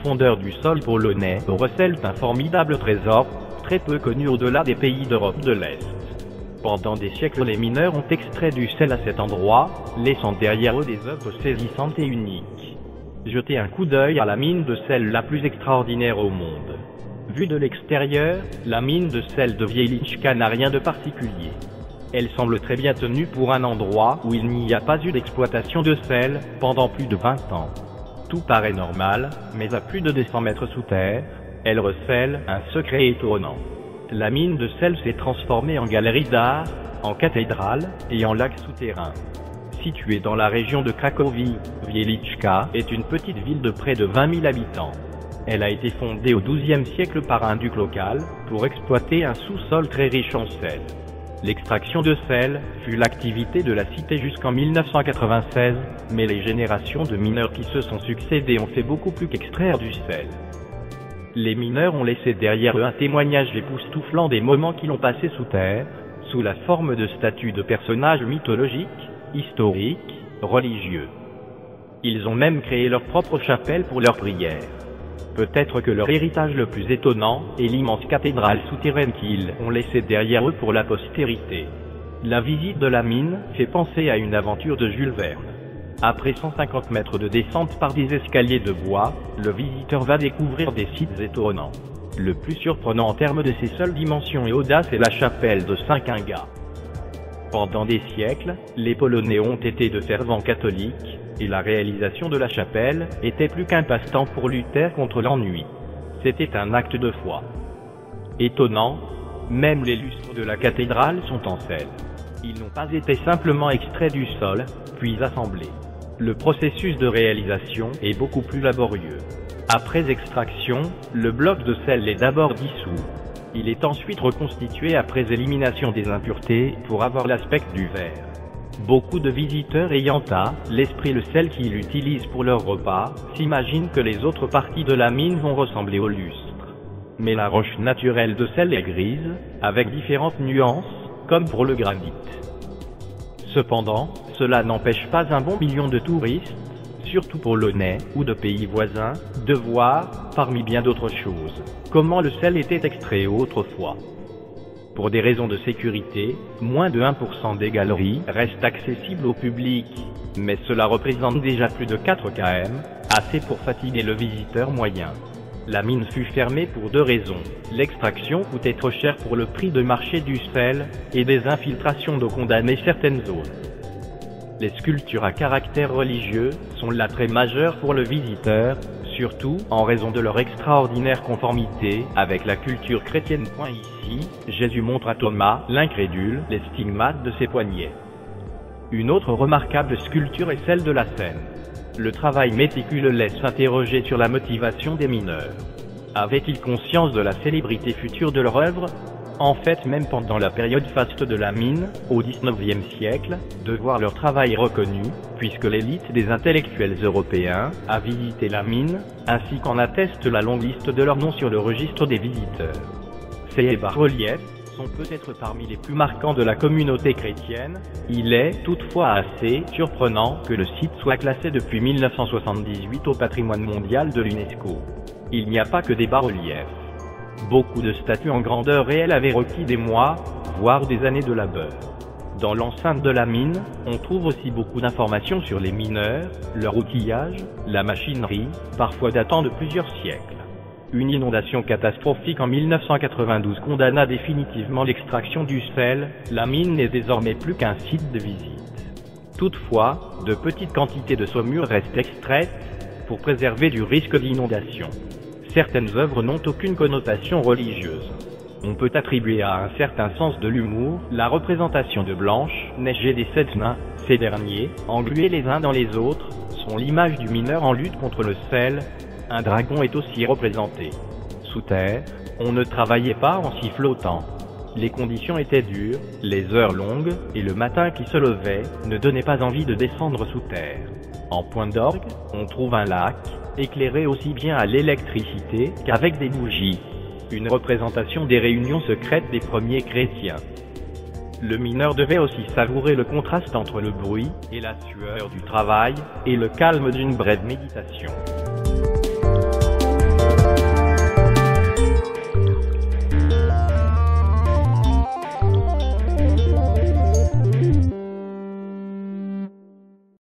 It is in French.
profondeurs du sol polonais recèlent un formidable trésor, très peu connu au-delà des pays d'Europe de l'Est. Pendant des siècles, les mineurs ont extrait du sel à cet endroit, laissant derrière eux des œuvres saisissantes et uniques. Jetez un coup d'œil à la mine de sel la plus extraordinaire au monde. Vue de l'extérieur, la mine de sel de Wieliczka n'a rien de particulier. Elle semble très bien tenue pour un endroit où il n'y a pas eu d'exploitation de sel pendant plus de 20 ans. Tout paraît normal, mais à plus de 200 mètres sous terre, elle recèle un secret étonnant. La mine de sel s'est transformée en galerie d'art, en cathédrale et en lac souterrain. Située dans la région de Cracovie, Wieliczka est une petite ville de près de 20 000 habitants. Elle a été fondée au XIIe siècle par un duc local pour exploiter un sous-sol très riche en sel. L'extraction de sel fut l'activité de la cité jusqu'en 1996, mais les générations de mineurs qui se sont succédées ont fait beaucoup plus qu'extraire du sel. Les mineurs ont laissé derrière eux un témoignage époustouflant des moments qu'ils ont passés sous terre, sous la forme de statues de personnages mythologiques, historiques, religieux. Ils ont même créé leur propre chapelle pour leurs prières. Peut-être que leur héritage le plus étonnant est l'immense cathédrale souterraine qu'ils ont laissée derrière eux pour la postérité. La visite de la mine fait penser à une aventure de Jules Verne. Après 150 mètres de descente par des escaliers de bois, le visiteur va découvrir des sites étonnants. Le plus surprenant en termes de ses seules dimensions et audace est la chapelle de Saint-Kinga. Pendant des siècles, les Polonais ont été de fervents catholiques, et la réalisation de la chapelle était plus qu'un passe-temps pour lutter contre l'ennui. C'était un acte de foi. Étonnant, même les lustres de la cathédrale sont en sel. Ils n'ont pas été simplement extraits du sol, puis assemblés. Le processus de réalisation est beaucoup plus laborieux. Après extraction, le bloc de sel est d'abord dissous. Il est ensuite reconstitué après élimination des impuretés pour avoir l'aspect du verre. Beaucoup de visiteurs ayant à l'esprit le sel qu'ils utilisent pour leur repas s'imaginent que les autres parties de la mine vont ressembler au lustre. Mais la roche naturelle de sel est grise, avec différentes nuances, comme pour le granit. Cependant, cela n'empêche pas un bon million de touristes, surtout polonais ou de pays voisins, de voir, parmi bien d'autres choses, comment le sel était extrait autrefois. Pour des raisons de sécurité, moins de 1% des galeries restent accessibles au public, mais cela représente déjà plus de 4 km, assez pour fatiguer le visiteur moyen. La mine fut fermée pour 2 raisons. L'extraction coûtait trop cher pour le prix de marché du sel, et des infiltrations d'eau condamnaient certaines zones. Les sculptures à caractère religieux sont l'attrait majeur pour le visiteur, surtout en raison de leur extraordinaire conformité avec la culture chrétienne. Ici, Jésus montre à Thomas, l'incrédule, les stigmates de ses poignets. Une autre remarquable sculpture est celle de la scène. Le travail méticuleux laisse s'interroger sur la motivation des mineurs. Avaient-ils conscience de la célébrité future de leur œuvre? En fait, même pendant la période faste de la mine, au XIXe siècle, de voir leur travail reconnu, puisque l'élite des intellectuels européens a visité la mine, ainsi qu'en atteste la longue liste de leurs noms sur le registre des visiteurs. Ces bas-reliefs sont peut-être parmi les plus marquants de la communauté chrétienne. Il est toutefois assez surprenant que le site soit classé depuis 1978 au patrimoine mondial de l'UNESCO. Il n'y a pas que des bas-reliefs. Beaucoup de statues en grandeur réelle avaient requis des mois, voire des années de labeur. Dans l'enceinte de la mine, on trouve aussi beaucoup d'informations sur les mineurs, leur outillage, la machinerie, parfois datant de plusieurs siècles. Une inondation catastrophique en 1992 condamna définitivement l'extraction du sel. La mine n'est désormais plus qu'un site de visite. Toutefois, de petites quantités de saumure restent extraites pour préserver du risque d'inondation. Certaines œuvres n'ont aucune connotation religieuse. On peut attribuer à un certain sens de l'humour la représentation de Blanche-Neige et des 7 nains. Ces derniers, englués les uns dans les autres, sont l'image du mineur en lutte contre le sel. Un dragon est aussi représenté. Sous terre, on ne travaillait pas en sifflotant. Les conditions étaient dures, les heures longues, et le matin qui se levait ne donnait pas envie de descendre sous terre. En point d'orgue, on trouve un lac, éclairé aussi bien à l'électricité qu'avec des bougies. Une représentation des réunions secrètes des premiers chrétiens. Le mineur devait aussi savourer le contraste entre le bruit et la sueur du travail, et le calme d'une brève méditation.